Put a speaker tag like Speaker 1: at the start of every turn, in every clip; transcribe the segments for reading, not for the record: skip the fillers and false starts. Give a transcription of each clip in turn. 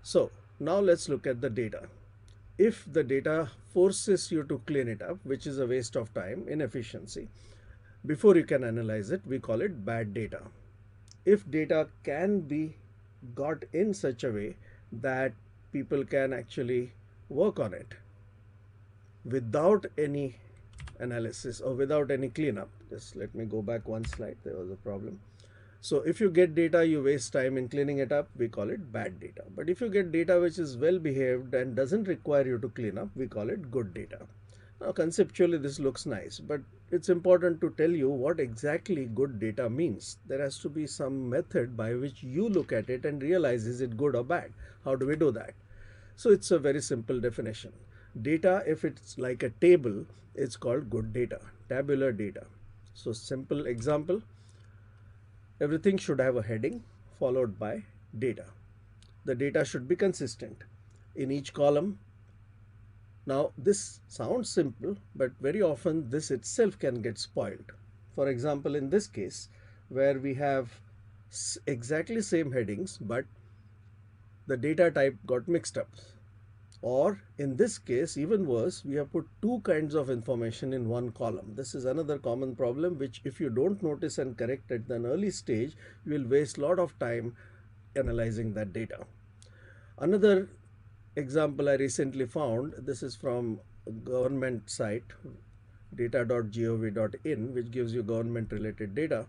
Speaker 1: So now let's look at the data. If the data forces you to clean it up, which is a waste of time, inefficiency, before you can analyze it, we call it bad data. If data can be got in such a way that people can actually work on it without any analysis or without any cleanup. Just let me go back one slide, there was a problem. So if you get data, you waste time in cleaning it up, we call it bad data. But if you get data which is well behaved and doesn't require you to clean up, we call it good data. Now conceptually this looks nice, but it's important to tell you what exactly good data means. There has to be some method by which you look at it and realize is it good or bad. How do we do that? So it's a very simple definition. Data, if it's like a table, it's called good data, tabular data. So simple example, everything should have a heading followed by data. The data should be consistent in each column. Now this sounds simple, but very often this itself can get spoiled. For example, in this case where we have exactly same headings, but the data type got mixed up. Or in this case, even worse, we have put two kinds of information in one column. This is another common problem which if you don't notice and correct at an early stage, you will waste a lot of time analyzing that data. Another example I recently found, this is from a government site data.gov.in, which gives you government related data.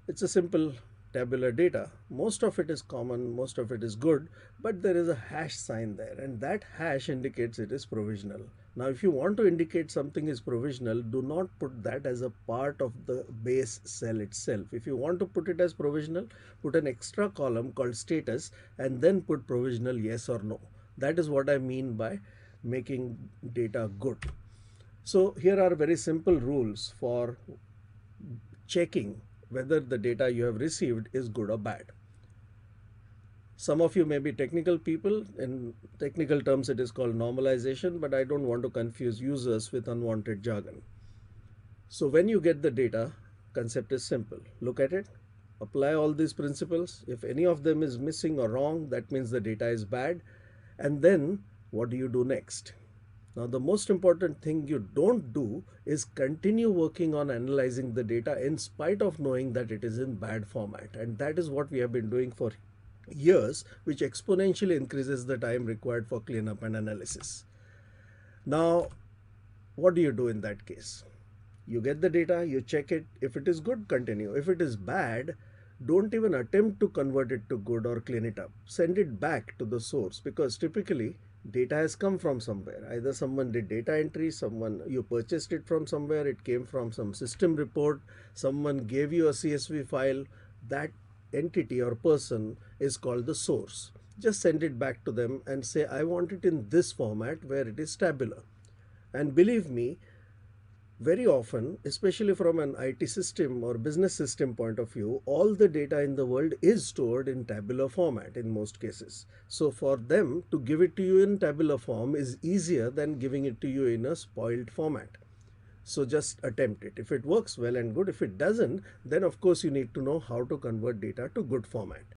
Speaker 1: It's a simple tabular data. Most of it is common, most of it is good, but there is a hash sign there, and that hash indicates it is provisional. Now if you want to indicate something is provisional, do not put that as a part of the base cell itself. If you want to put it as provisional, put an extra column called status and then put provisional yes or no. That is what I mean by making data good. So here are very simple rules for checking whether the data you have received is good or bad. Some of you may be technical people. In technical terms, it is called normalization, but I don't want to confuse users with unwanted jargon. So when you get the data, concept is simple. Look at it, apply all these principles. If any of them is missing or wrong, that means the data is bad. And then what do you do next? Now, the most important thing you don't do is continue working on analyzing the data in spite of knowing that it is in bad format. And that is what we have been doing for years, which exponentially increases the time required for cleanup and analysis. Now, what do you do in that case? You get the data, you check it. If it is good, continue. If it is bad, don't even attempt to convert it to good or clean it up. Send it back to the source, because typically data has come from somewhere. Either someone did data entry, you purchased it from somewhere, it came from some system report, someone gave you a CSV file. That entity or person is called the source. Just send it back to them and say, I want it in this format where it is tabular. And believe me, very often, especially from an IT system or business system point of view, all the data in the world is stored in tabular format in most cases. So for them to give it to you in tabular form is easier than giving it to you in a spoiled format. So just attempt it. If it works, well and good. If it doesn't, then of course you need to know how to convert data to good format.